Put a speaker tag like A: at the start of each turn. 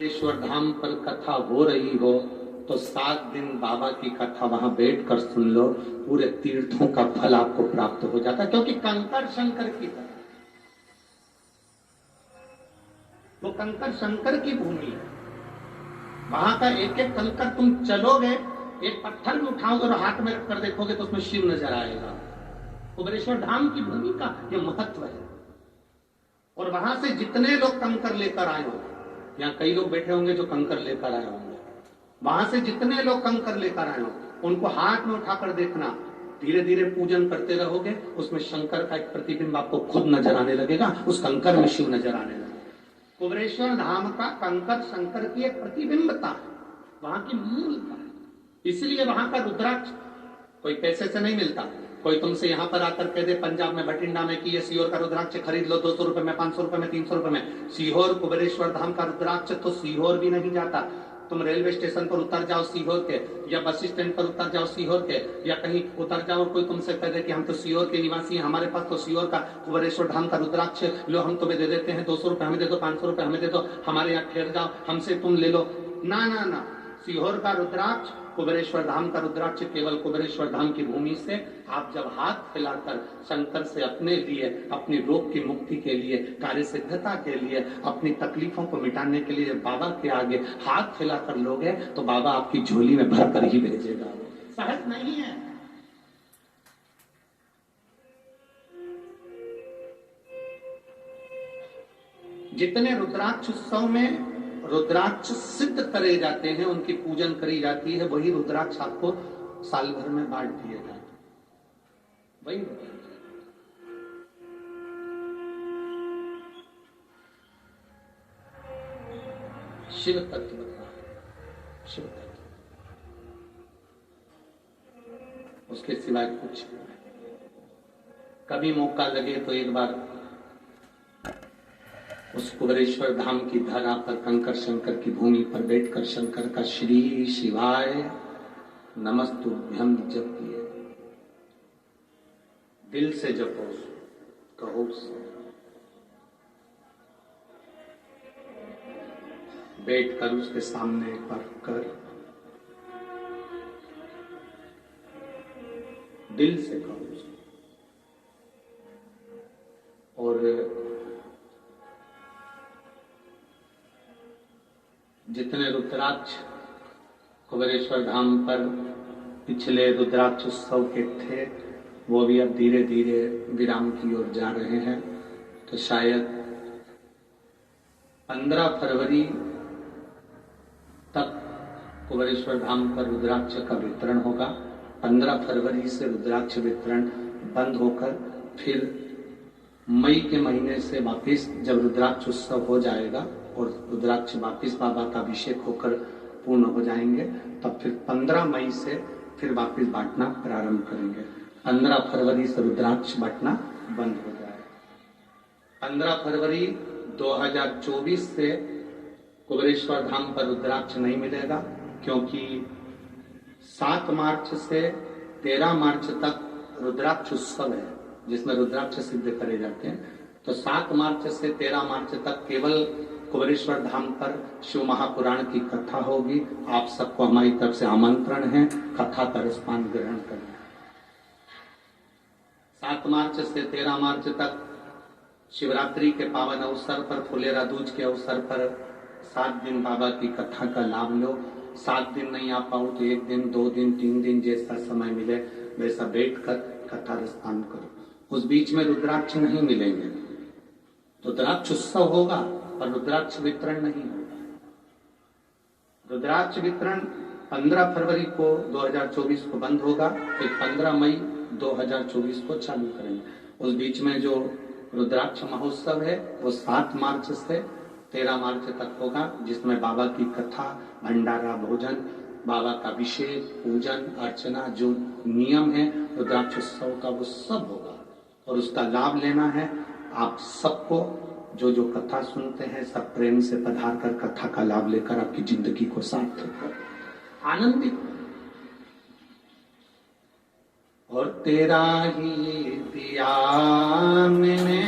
A: ईश्वर धाम पर कथा हो रही हो तो 7 दिन बाबा की कथा वहां बैठ कर सुन लो, पूरे तीर्थों का फल आपको प्राप्त हो जाता है। क्योंकि कंकर शंकर की तरह, वो कंकर शंकर की भूमि है। वहां का एक एक कंकर तुम चलोगे, एक पत्थर भी उठाओगे और हाथ में रखकर देखोगे तो उसमें शिव नजर आएगा। कुबेरेश्वर धाम की भूमि का यह महत्व है। और वहां से जितने लोग कंकर लेकर आए हो, यहाँ कई लोग बैठे होंगे जो कंकर लेकर आए होंगे, वहां से जितने लोग कंकर लेकर आए हो उनको हाथ में उठाकर देखना, धीरे धीरे पूजन करते रहोगे, उसमें शंकर का एक प्रतिबिंब आपको खुद नजर आने लगेगा, उस कंकर में शिव नजर आने लगेगा। कुबेरेश्वर धाम का कंकर शंकर की एक प्रतिबिंबता है, वहां की मूलता है। इसलिए वहां का रुद्राक्ष कोई पैसे से नहीं मिलता। कोई तुमसे यहां पर आकर कह दे पंजाब में भटिंडा में कि ये सीहोर का रुद्राक्ष खरीद लो 200 रुपए में, 500 रुपए में, 300 रुपए में। सीहोर कुबेरेश्वर धाम का रुद्राक्ष तो सीहोर भी नहीं जाता। तुम रेलवे स्टेशन पर उतर जाओ सीहोर के, या बस स्टैंड पर उतर जाओ सीहोर के, या कहीं उतर जाओ, कोई तुमसे कह दे कि हम तो सीहोर के निवासी हैं, हमारे पास तो सीहोर का कुबेरेश्वर धाम का रुद्राक्ष लो, हम तुम्हें दे देते हैं, 200 रुपए हमें दे दो, 500 रुपए हमें दे दो, हमारे यहाँ ठहर जाओ, हमसे तुम ले लो। ना ना ना, सीहोर का रुद्राक्ष, कुबेरेश्वर धाम का रुद्राक्ष केवल कुबेरेश्वर धाम की भूमि से आप जब हाथ फैलाकर शंकर से अपने लिए, अपनी रोग की मुक्ति के लिए, कार्य सिद्धता के लिए, अपनी तकलीफों को मिटाने के लिए बाबा के आगे हाथ फैलाकर लोगे तो बाबा आपकी झोली में भर कर ही भेजेगा। सहज नहीं है। जितने रुद्राक्ष उत्सव में रुद्राक्ष सिद्ध करे जाते हैं, उनकी पूजन करी जाती है, वही रुद्राक्ष आपको साल भर में बांट दिए जाते हैं। वही शिव तत्व का, शिव तत्व, उसके सिवाय कुछ कभी मौका लगे तो एक बार उस कुबेरेश्वर धाम की धरा पर कंकर शंकर की भूमि पर बैठकर शंकर का श्री शिवाय नमस्तुभ्यम जपिए, दिल से जपो, कहो, बैठकर उसके सामने एक बार कर दिल से कहो। और जितने रुद्राक्ष कुबेरेश्वर धाम पर पिछले रुद्राक्ष उत्सव के थे वो भी अब धीरे धीरे विराम की ओर जा रहे हैं। तो शायद 15 फरवरी तक कुबेरेश्वर धाम पर रुद्राक्ष का वितरण होगा। 15 फरवरी से रुद्राक्ष वितरण बंद होकर फिर मई के महीने से वापिस जब रुद्राक्ष उत्सव हो जाएगा और रुद्राक्ष वापिस बाबा का अभिषेक होकर पूर्ण हो जाएंगे, तब फिर 15 मई से फिर वापिस बांटना प्रारंभ करेंगे। 15 फरवरी से रुद्राक्ष बांटना बंद हो जाएगा। 15 फरवरी 2024 से कुबेरेश्वर धाम पर रुद्राक्ष नहीं मिलेगा, क्योंकि 7 मार्च से 13 मार्च तक रुद्राक्ष उत्सव है जिसमें रुद्राक्ष सिद्ध करे जाते हैं। तो 7 मार्च से 13 मार्च तक केवल कुबेरेश्वर धाम पर शिव महापुराण की कथा होगी। आप सबको हमारी तरफ से आमंत्रण है कथा का रसपान ग्रहण करने। 7 मार्च से 13 मार्च तक शिवरात्रि के पावन अवसर पर, फुलेरा दूज के अवसर पर 7 दिन बाबा की कथा का लाभ लो। 7 दिन नहीं आ पाओ तो 1 दिन, 2 दिन, 3 दिन, जैसा समय मिले वैसा बैठकर कथा रसपान करो। उस बीच में रुद्राक्ष नहीं मिलेंगे, रुद्राक्ष उत्सव होगा पर रुद्राक्ष वितरण नहीं होगा। रुद्राक्ष वितरण 15 फरवरी को 2024 को बंद होगा, फिर 15 मई 2024 को चालू करेंगे। उस बीच में जो रुद्राक्ष महोत्सव है वो 7 मार्च से 13 मार्च तक होगा, जिसमें बाबा की कथा, भंडारा, भोजन, बाबा का अभिषेक, पूजन अर्चना, जो नियम है रुद्राक्ष उत्सव का वो सब होगा। और उसका लाभ लेना है आप सबको। जो जो कथा सुनते हैं सब प्रेम से पधार कर कथा का लाभ लेकर आपकी जिंदगी को सार्थक करो, आनंदित। और तेरा ही दिया मैंने